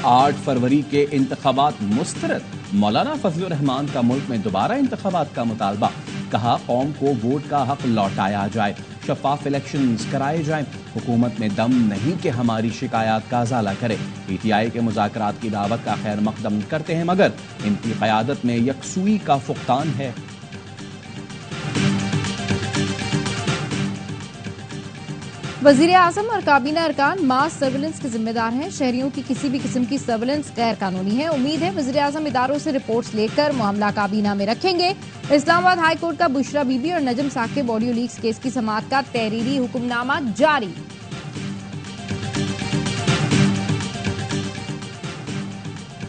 8 फरवरी के इंतखाबात मुस्तरद। मौलाना फजलुर रहमान का मुल्क में दोबारा इंतखाबात का मुतालबा। कहा कौम को वोट का हक लौटाया जाए, शफाफ इलेक्शंस कराए जाएं। हुकूमत में दम नहीं कि हमारी शिकायत का अजाला करे। PTI के मुज़ाकरात की दावत का खैर मकदम करते हैं, मगर इनकी क़यादत में यकसुई का फुक़दान है। वज़ीर आज़म और काबीना अरकान मास सर्विलेंस के जिम्मेदार हैं। शहरियों की किसी भी किस्म की सर्विलेंस गैर कानूनी है। उम्मीद है वज़ीर आज़म इदारों से रिपोर्ट्स लेकर मामला काबीना में रखेंगे। इस्लामाबाद हाई कोर्ट का बुशरा बीबी और नजम साकिब ऑडियो लीक्स केस की समाअत का तहरीरी हुक्मनामा जारी।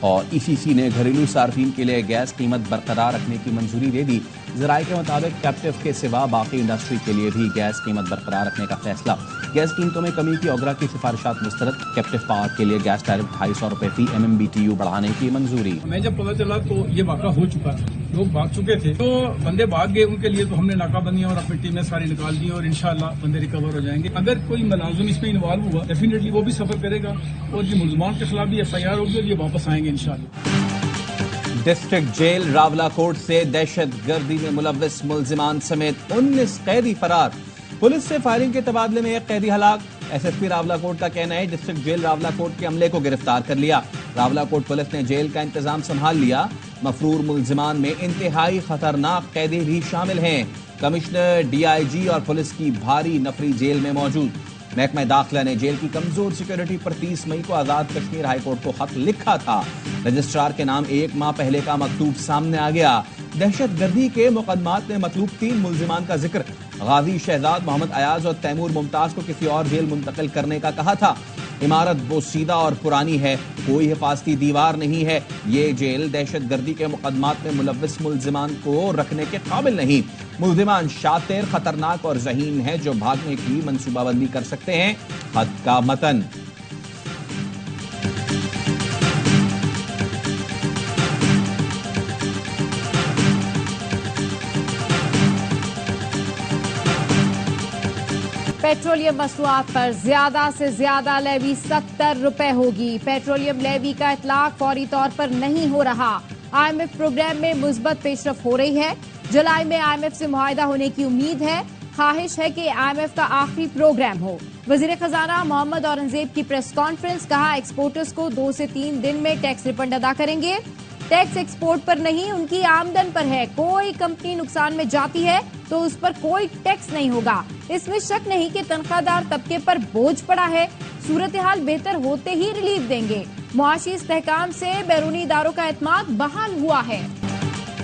और ECC ने घरेलू सार्फिन के लिए गैस कीमत बरकरार रखने की मंजूरी दे दी। ज़राए के मुताबिक कैप्टिव के सिवा बाकी इंडस्ट्री के लिए भी गैस कीमत बरकरार रखने का फैसला। गैस कीमतों में कमी की ओगरा की सिफारिशात मुस्तरद। कैप्टिव पावर के लिए गैस टैरिफ 250 रुपए फी MMBTU बढ़ाने की मंजूरी। हमें जब पता चला तो ये वाक़ा हो चुका था, लोग भाग चुके थे, तो बंदे भाग गए। उनके लिए तो हमने नाकाबंदियां और अपनी टीमें सारी निकाल दी और इंशाल्लाह बंदे रिकवर हो जाएंगे। अगर कोई मुलाजिम इसमें इन्वॉल्व हुआ डेफिनेटली वो भी सफर करेगा और जो मुलजमान के खिलाफ भी FIR होगी और ये वापस आएंगे इंशाल्लाह। डिस्ट्रिक्ट जेल रावलाकोट से दहशत गर्दी में मुलव्वस मुलजिमान समेत 19 कैदी फरार। पुलिस से फायरिंग के तबादले में एक कैदी हलाक। SSP रावलाकोट का कहना है डिस्ट्रिक्ट जेल रावलाकोट के अमले को गिरफ्तार कर लिया। रावलाकोट पुलिस ने जेल का इंतजाम संभाल लिया। मफरूर मुलजिमान में इंतहाई खतरनाक कैदी भी शामिल हैं। कमिश्नर DIG और पुलिस की भारी नफरी जेल में मौजूद। महकमा दाखिला ने जेल की कमजोर सिक्योरिटी पर 30 मई को आजाद कश्मीर हाईकोर्ट को खत लिखा था। रजिस्ट्रार के नाम 1 माह पहले का मकतूब सामने आ गया। दहशत गर्दी के मुकदमात में मतलूब 3 मुलजिमान का जिक्र। गाजी शहजाद, मोहम्मद अयाज और तैमूर मुमताज को किसी और जेल मुंतकिल करने का कहा था। इमारत बोसीदा और पुरानी है, कोई हिफाजती दीवार नहीं है। ये जेल दहशत गर्दी के मुकदमात में मुलव्वस मुलजिमान को रखने के काबिल नहीं। मुलजिमान शातिर, खतरनाक और ज़हीन है जो भागने की मंसूबाबंदी कर सकते हैं। खत का मतन। पेट्रोलियम मसनूआत पर ज्यादा से ज्यादा लेवी 70 रुपए होगी। पेट्रोलियम लेवी का इतलाक फौरी तौर पर नहीं हो रहा। IMF प्रोग्राम में मुस्बत पेशरफ हो रही है। जुलाई में IMF से मुआहिदा होने की उम्मीद है। ख्वाहिश है कि IMF का आखिरी प्रोग्राम हो। वजीर खजाना मोहम्मद औरंगजेब की प्रेस कॉन्फ्रेंस। कहा एक्सपोर्टर्स को 2 से 3 दिन में टैक्स रिफंड अदा करेंगे। टैक्स एक्सपोर्ट पर नहीं, उनकी आमदन पर है। कोई कंपनी नुकसान में जाती है तो उस पर कोई टैक्स नहीं होगा। इसमें शक नहीं कि तनख्वाहदार तबके पर बोझ पड़ा है। सूरत हाल बेहतर होते ही रिलीफ देंगे। मुआशी इस्तेहकाम से बैरूनी इदारों का एतमाद बहाल हुआ है।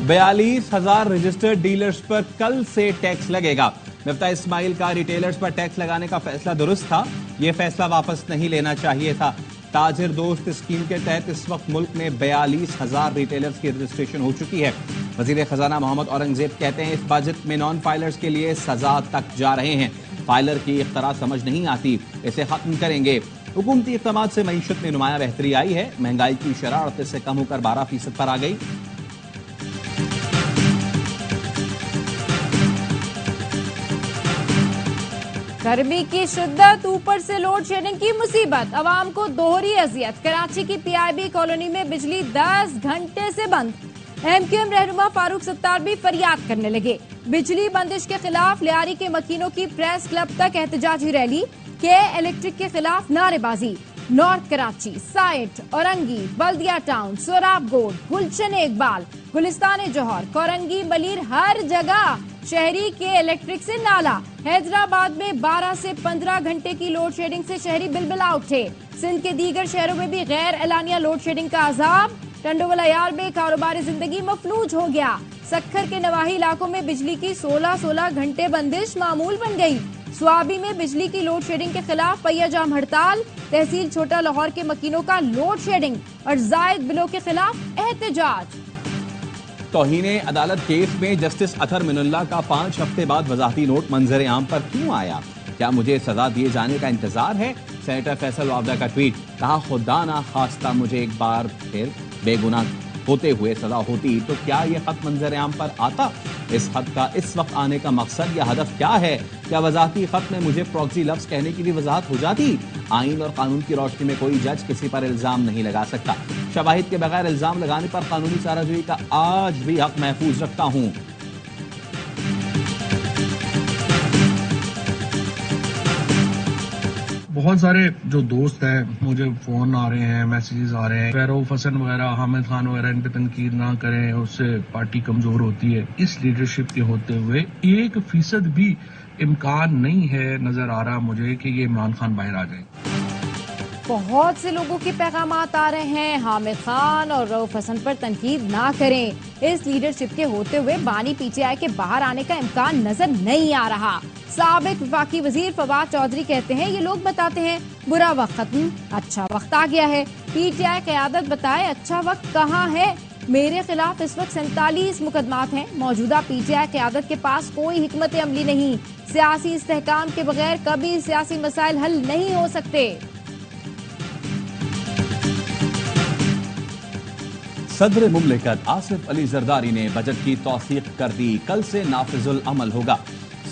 42,000 रजिस्टर्ड डीलर्स पर कल से टैक्स लगेगा। मिफ्ता इस्माइल का रिटेलर्स पर टैक्स लगाने का फैसला दुरुस्त था। ये फैसला वापस नहीं लेना चाहिए था। ताजिर दोस्त स्कीम के तहत इस वक्त मुल्क में 42,000 रिटेलर्स की रजिस्ट्रेशन हो चुकी है। वजीर खजाना मोहम्मद औरंगजेब कहते हैं इस बजट में नॉन फाइलर्स के लिए सजा तक जा रहे हैं। फाइलर की इख्तरा समझ नहीं आती, इसे खत्म करेंगे। हुकूमती इक़दाम से मईशत में नुमाया बेहतरी आई है। महंगाई की शरह 38 से कम होकर 12% पर आ गई। गर्मी की शिद्दत, ऊपर से लोड शेडिंग की मुसीबत, अवाम को दोहरी अजियत। कराची की PIB कॉलोनी में बिजली 10 घंटे से बंद। MQM रहनुमा फारूक सत्तार भी फरियाद करने लगे। बिजली बंदिश के खिलाफ लियारी के मकीनों की प्रेस क्लब तक एहतजाजी रैली। के इलेक्ट्रिक के खिलाफ नारेबाजी। नॉर्थ कराची, साइट, औरंगी, बल्दिया टाउन, सोराबगोड, गुलशन इकबाल, गुलिस्तान जौहर, कोरंगी, बलीर, हर जगह शहरी के इलेक्ट्रिक से नाला। हैदराबाद में 12 से 15 घंटे की लोड शेडिंग से शहरी बिलबिला उठे। सिंध के दीगर शहरों में भी गैर एलानिया लोड शेडिंग का अजाब। टंडोवलायार में कारोबारी जिंदगी मफलूज हो गया। सक्खर के नवाही इलाकों में बिजली की 16-16 घंटे बंदिश मामूल बन गई। स्वाबी में बिजली की लोड शेडिंग के खिलाफ पहिया जाम हड़ताल। तहसील छोटा लाहौर के मकीनों का लोड शेडिंग और जायद बिलों के खिलाफ एहतजाज। तौहीने अदालत केस में जस्टिस अतहर मिनुल्लाह का 5 हफ्ते बाद वजाहती नोट मंजर आम पर क्यों आया? क्या मुझे सजा दिए जाने का इंतजार है? सेनेटर फैसल वावदा का ट्वीट। कहा खुदा ना खास्ता मुझे एक बार फिर बेगुनाह होते हुए सजा होती तो क्या यह खत मंजर आम पर आता? इस खत का इस वक्त आने का मकसद या हदफ क्या है? क्या वजाहती खत में मुझे प्रॉक्सी लफ्ज कहने की भी वजाहत हो जाती? आइन और कानून की रोशनी में कोई जज किसी पर इल्जाम नहीं लगा सकता। शवाहिद के बगैर इल्जाम लगाने पर कानूनी चाराजोई का आज भी हक महफूज रखता हूं। बहुत सारे जो दोस्त हैं, मुझे फोन आ रहे हैं, मैसेजेस आ रहे हैं, फैरोफ हसन वगैरह, हामिद खान वगैरह, इन पे तनकीद ना करें, उससे पार्टी कमजोर होती है। इस लीडरशिप के होते हुए 1% भी इम्कान नहीं है, नजर आ रहा मुझे कि ये इमरान खान बाहर आ जाए। बहुत से लोगों के पैगामात आ रहे हैं, हामिद खान और रऊफ हसन पर तनकीद ना करें। इस लीडरशिप के होते हुए बानी पीटीआई के बाहर आने का इम्कान नजर नहीं आ रहा। साबिक वफाकी वजीर फवाद चौधरी कहते हैं, ये लोग बताते हैं बुरा वक्त खत्म, अच्छा वक्त आ गया है। पीटीआई क़यादत बताए अच्छा वक्त कहाँ है? मेरे खिलाफ इस वक्त 47 मुकदमात हैं। मौजूदा पीटीआई क़यादत के पास कोई हिकमत अमली नहीं। सियासी इस्तेहकाम के बगैर कभी सियासी मसाइल हल नहीं हो सकते। सदर मुमलिकत आसिफ अली जरदारी ने बजट की तौसीक कर दी, कल से नाफिजुल अमल होगा।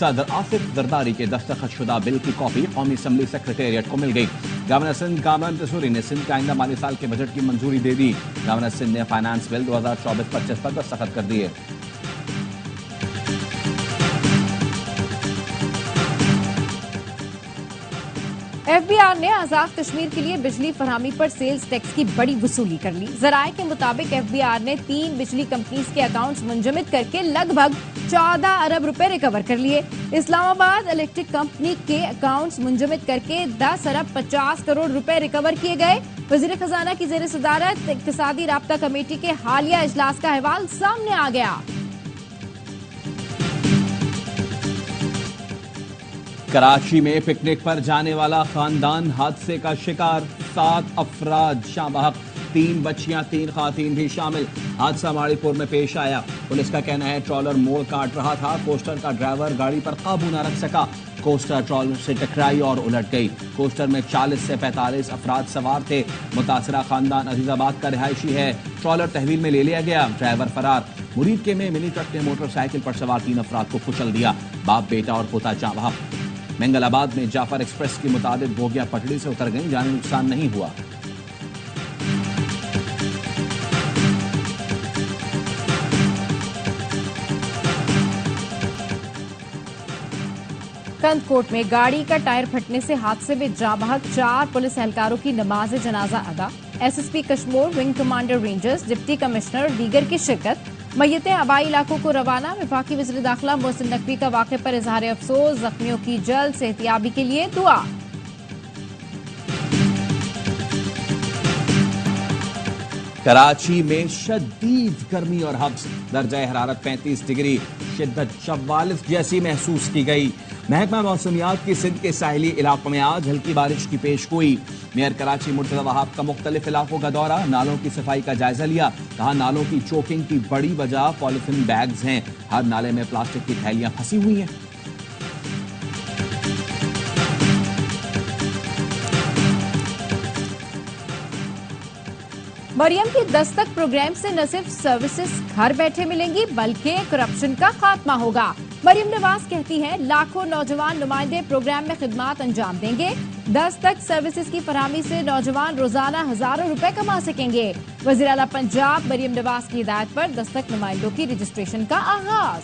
सदर आसिफ जरदारी के दस्तखत शुदा बिल की कॉपी कौमी असम्बली सेक्रेटेरिएट को मिल गई। गवर्नर सिंध कामरान तसूरी ने सिंध के आइंदा माली साल के बजट की मंजूरी दे दी। गवर्नर सिंध ने फाइनेंस बिल 2024-25 पर दस्तखत कर दिए। एफबीआर ने आजाद कश्मीर के लिए बिजली फरहमी पर सेल्स टैक्स की बड़ी वसूली कर ली। जराये के मुताबिक एफबीआर ने 3 बिजली कंपनीज के अकाउंट्स मुंजमद करके लगभग 14 अरब रुपए रिकवर कर लिए। इस्लामाबाद इलेक्ट्रिक कंपनी के अकाउंट्स मुंजमद करके 10 अरब 50 करोड़ रुपए रिकवर किए गए। वजीर खजाना की जेर सदारत इक्तिसादी राब्ता कमेटी के हालिया इजलास का अहवाल सामने आ गया। कराची में पिकनिक पर जाने वाला खानदान हादसे का शिकार, 7 अफराद शाबहक, 3 बच्चियां 3 खातीन भी शामिल। हादसा माड़ीपुर में पेश आया। पुलिस का कहना है ट्रॉलर मोड़ काट रहा था, कोस्टर का ड्राइवर गाड़ी पर काबू न रख सका। कोस्टर ट्रॉलर से टकराई और उलट गई। कोस्टर में 40 से 45 अफराद सवार थे। मुतासरा खानदान अजीजाबाद का रिहायशी है। ट्रॉलर तहवील में ले लिया गया, ड्राइवर फरार। मुरीद के में मिनी ट्रक ने मोटरसाइकिल पर सवार 3 अफराद को कुचल दिया। बाप बेटा और पोता जाबहक। मंगलाबाद में जाफर एक्सप्रेस की मुताबिक बोगियां पटड़ी से उतर गईं, जानी नुकसान नहीं हुआ। कंदकोट में गाड़ी का टायर फटने से हादसे में जाबहक 4 पुलिस एहलकारों की नमाज जनाजा अदा। SSP Kashmir, wing commander rangers, deputy commissioner और दीगर की शिरकत। मय्यतें आबाई इलाकों को रवाना। वफाकी वज़ीर दाखिला मोहसिन नकवी का वाक़े पर इजहार अफसोस, जख्मियों की जल्द सेहतियाबी के लिए दुआ। कराची में शदीद गर्मी और हब्स, दर्जा हरारत 35 डिग्री, शिद्दत 44 जैसी महसूस की गई। महकमा मौसमियात की सिंध के साहिली इलाकों में आज हल्की बारिश की पेशगोई। मेयर कराची मुर्तज़ा वहाब का मुख्तलिफ इलाकों का दौरा, नालों की सफाई का जायजा लिया। कहा नालों की चोकिंग की बड़ी वजह पॉलिथीन बैग्स हैं, हर नाले में प्लास्टिक की थैलियां फंसी हुई हैं। मरियम की दस्तक प्रोग्राम से न सिर्फ सर्विसेज घर बैठे मिलेंगी बल्कि करप्शन का खात्मा होगा। मरियम नवाज कहती हैं, लाखों नौजवान नुमाइंदे प्रोग्राम में खिदमात अंजाम देंगे। दस्तक सर्विसेज की फरहमी से नौजवान रोजाना हजारों रुपए कमा सकेंगे। वज़ीर आला पंजाब मरियम नवाज की हिदायत पर दस्तक नुमाइंदों की रजिस्ट्रेशन का आगाज।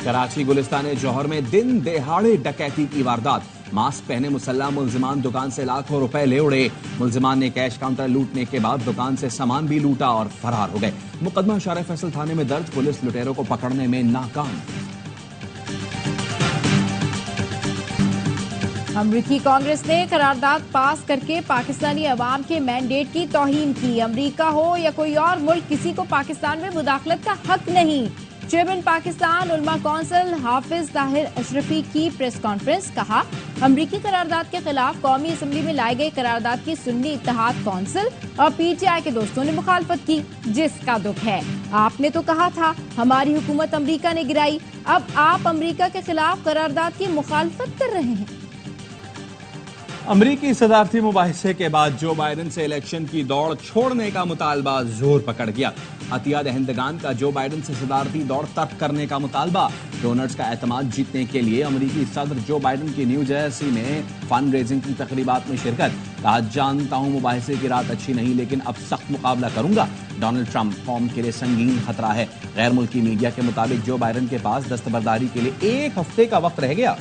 कराची गुलिस्तान जौहर में दिन दहाड़े डकैती की वारदात। मास्क पहने मुसल्ला मुलजिमान दुकान से लाखों रुपए ले उड़े। मुलजिमान ने कैश काउंटर लूटने के बाद दुकान से सामान भी लूटा और फरार हो गए। मुकदमा शारे फैसल थाने में दर्ज, पुलिस लुटेरों को पकड़ने में नाकाम। अमरीकी कांग्रेस ने करारदाद पास करके पाकिस्तानी अवाम के मैंडेट की तौहीन की। अमरीका हो या कोई और मुल्क, किसी को पाकिस्तान में मुदाखलत का हक नहीं। चेयरमैन पाकिस्तान उलमा कौंसिल हाफिज ताहिर अशरफी की प्रेस कॉन्फ्रेंस। कहा, अमरीकी करारदाद के खिलाफ कौमी असम्बली में लाई गई करारदाद की सुन्नी इत्तेहाद कौंसिल और पीटीआई के दोस्तों ने मुखालफत की, जिसका दुख है। आपने तो कहा था हमारी हुकूमत अमरीका ने गिराई, अब आप अमरीका के खिलाफ करारदाद की मुखालफत कर रहे हैं। अमरीकी सदारती मुबाहिसे के बाद जो बाइडेन से इलेक्शन की दौड़ छोड़ने का मुतालबा जोर पकड़ गया। अतिया दहिंदगान का जो बाइडेन से सदारती दौड़ तर्क करने का मुतालबा। डोनर्स का एतमाद जीतने के लिए अमरीकी सदर जो बाइडेन की न्यू जर्सी में फंड रेजिंग की तकरीबात में शिरकत। कहा, जानता हूं मुबाहिसे की रात अच्छी नहीं, लेकिन अब सख्त मुकाबला करूंगा। डोनाल्ड ट्रंप कौम के लिए संगीन खतरा है। गैर मुल्की मीडिया के मुताबिक जो बाइडेन के पास दस्तबरदारी के लिए 1 हफ्ते का वक्त रह गया।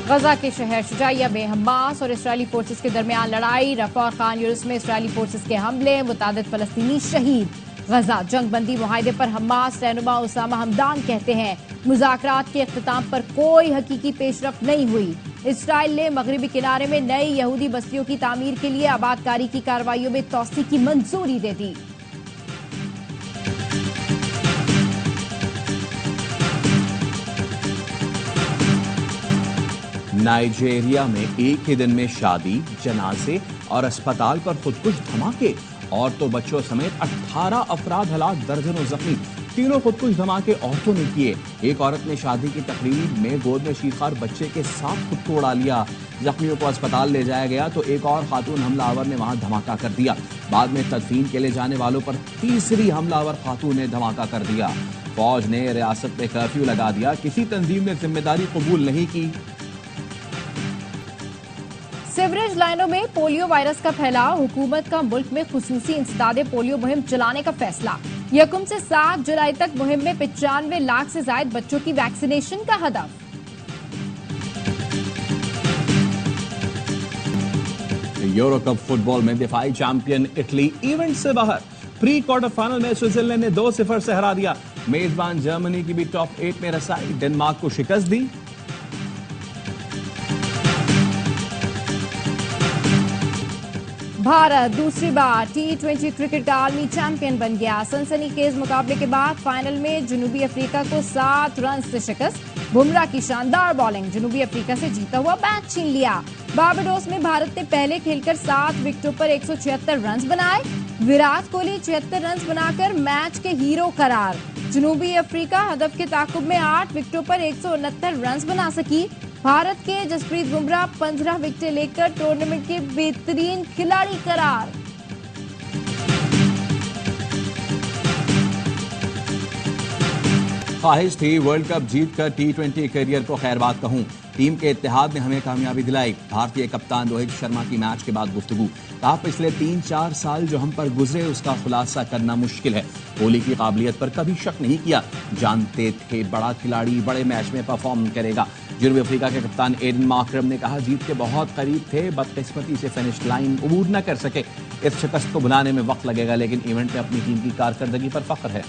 गजा के शहर शुजाइया में हमास और इसराइली फोर्सेस के दरमियान लड़ाई। रफा और खान यूनिस में इसराइली फोर्सेस के हमले, मुतादिद फलस्तीनी शहीद। गजा जंगबंदी मुआहदे पर हमास रहनुमा उसामा हमदान कहते हैं, मुज़ाकरात के इख्तिताम पर कोई हकीकी पेशरफ नहीं हुई। इसराइल ने मगरबी किनारे में नई यहूदी बस्तियों की तामीर के लिए आबादकारी की कार्रवाइयों में तौसी की मंजूरी दे दी। नाइजीरिया में एक ही दिन में शादी, जनाजे और अस्पताल पर खुदकुश धमाके। औरतों बच्चों समेत 18 अफराद हलाक, दर्जनों जख्मी। तीनों खुदकुश धमाके औरतों ने किए। एक औरत ने शादी की तकरीब में गोद में शीखार बच्चे के साथ खुद को उड़ा लिया। जख्मियों को अस्पताल ले जाया गया तो एक और खातून हमलावर ने वहां धमाका कर दिया। बाद में तदफीन के लिए जाने वालों पर तीसरी हमलावर खातून ने धमाका कर दिया। फौज ने रियासत में कर्फ्यू लगा दिया। किसी तंजीम ने जिम्मेदारी कबूल नहीं की। सीवरेज लाइनों में पोलियो वायरस का फैलाव। हुकूमत का मुल्क में खुसूसी इंसदादे पोलियो मुहिम चलाने का फैसला। यकम से 7 जुलाई तक मुहिम में 95 लाख से ज्यादा बच्चों की वैक्सीनेशन का हदफ। यूरो कप फुटबॉल में दिफाई चैंपियन इटली इवेंट से बाहर। प्री क्वार्टर फाइनल में स्विट्जरलैंड ने 2-0 से हरा दिया। मेजबान जर्मनी की भी टॉप 8 में रसाई, डेनमार्क को शिकस्त दी। भारत दूसरी बार T20 क्रिकेट का आलमी चैंपियन बन गया। सनसनीखेज मुकाबले के बाद फाइनल में जनूबी अफ्रीका को 7 रन से शिकस्त। बुमराह की शानदार बॉलिंग, जनूबी अफ्रीका से जीता हुआ मैच छीन लिया। बारबाडोस में भारत ने पहले खेलकर 7 विकेटों पर 176 रन बनाए। विराट कोहली 76 रन बनाकर मैच के हीरो करार। जनूबी अफ्रीका हदफ के ताकुब में 8 विकेटों पर 169 रन बना सकी। भारत के जसप्रीत बुमराह 15 विकेटें लेकर टूर्नामेंट के बेहतरीन खिलाड़ी करार। ख्वाहिश थी वर्ल्ड कप जीतकर T20 करियर को खैरबाद कहूं। टीम के इत्तेहाद ने हमें कामयाबी दिलाई। भारतीय कप्तान रोहित शर्मा की मैच के बाद गुफ्तगू। कहा, पिछले 3-4 साल जो हम पर गुजरे उसका खुलासा करना मुश्किल है। कोहली की काबिलियत पर कभी शक नहीं किया। जानते थे बड़ा खिलाड़ी बड़े मैच में परफॉर्म करेगा। जनूबी अफ्रीका के कप्तान एडन मार्करम ने कहा, जीत के बहुत करीब थे, बदकिस्मती से फिनिश लाइन अबूर न कर सके। इस शिकस्त को भुलाने में वक्त लगेगा, लेकिन इवेंट में अपनी टीम की कारकर्दगी पर फख्र है।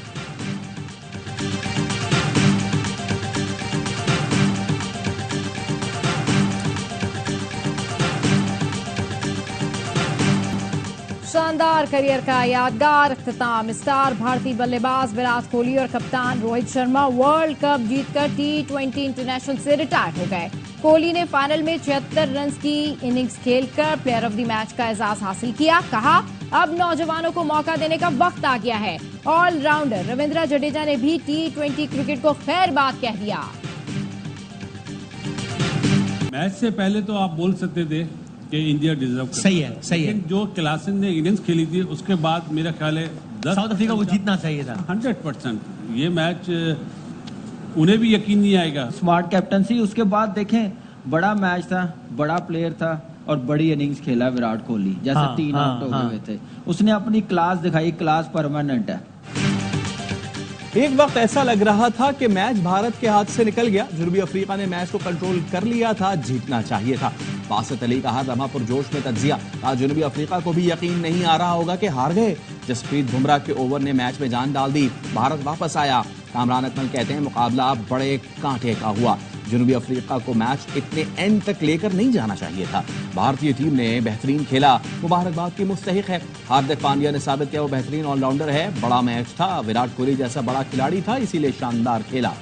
शानदार करियर का यादगार इख्तिताम। स्टार भारतीय बल्लेबाज विराट कोहली और कप्तान रोहित शर्मा वर्ल्ड कप जीतकर T20 इंटरनेशनल से रिटायर हो गए। कोहली ने फाइनल में 76 रन की इनिंग्स खेलकर प्लेयर ऑफ द मैच का एजाज हासिल किया। कहा, अब नौजवानों को मौका देने का वक्त आ गया है। ऑलराउंडर रविंद्र जडेजा ने भी T20 क्रिकेट को खैरबाद कह दिया। मैच से पहले तो आप बोल सकते थे कि इंडिया डिजर्व करता सही है, सही है। लेकिन जो क्लासन ने इनिंग्स खेली थी उसके बाद मेरा ख्याल है साउथ अफ्रीका को जीतना चाहिए था 100%। ये मैच उन्हें भी यकीन नहीं आएगा। स्मार्ट कैप्टनसी, उसके बाद देखें बड़ा मैच था, बड़ा प्लेयर था और बड़ी इनिंग्स खेला विराट कोहली। जैसे 3 आउट हो गए थे, उसने अपनी क्लास दिखाई। क्लास परमानेंट है। एक वक्त ऐसा लग रहा था कि मैच भारत के हाथ से निकल गया। जनूबी अफ्रीका ने मैच को कंट्रोल कर लिया था, जीतना चाहिए था। बासित अली का रमा पुरजोश में तज्जिया। कहा, जनूबी अफ्रीका को भी यकीन नहीं आ रहा होगा कि हार गए। जसप्रीत बुमराह के ओवर ने मैच में जान डाल दी। भारत वापस आया। कामरान अकमल कहते हैं, मुकाबला बड़े कांटे का हुआ। जनूबी अफ्रीका को मैच इतने एंड तक लेकर नहीं जाना चाहिए था। भारतीय टीम ने बेहतरीन खेला, मुबारकबाद की मुस्तहिक है। हार्दिक पांड्या ने साबित किया वो बेहतरीन ऑलराउंडर है। बड़ा मैच था, विराट कोहली जैसा बड़ा खिलाड़ी था, इसीलिए शानदार खेला।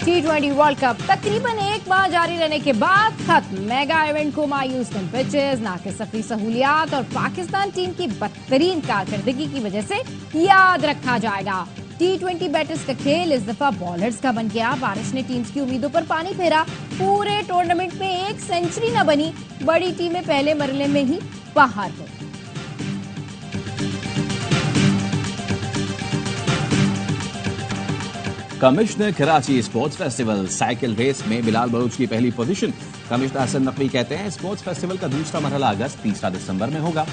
T20 वर्ल्ड कप तकरीबन 1 माह जारी रहने के बाद खत्म। मेगा इवेंट को मायूस कम पिचेस, नाक़िस सफरी सहूलियात और पाकिस्तान टीम की बदतरीन कारकर्दगी की वजह से याद रखा जाएगा। T20 बैटर्स का खेल इस दफा बॉलर्स का बन गया। बारिश ने टीम्स की उम्मीदों पर पानी फेरा। पूरे टूर्नामेंट में एक सेंचुरी न बनी। बड़ी टीमें पहले मरले में ही बाहर हो। Commissioner Karachi sports festival cycle race में बिलाल बलूच की पहली पोजीशन। कमिश्नर हसन नकवी कहते हैं स्पोर्ट्स फेस्टिवल का दूसरा मरहला अगस्त 3 दिसंबर में होगा।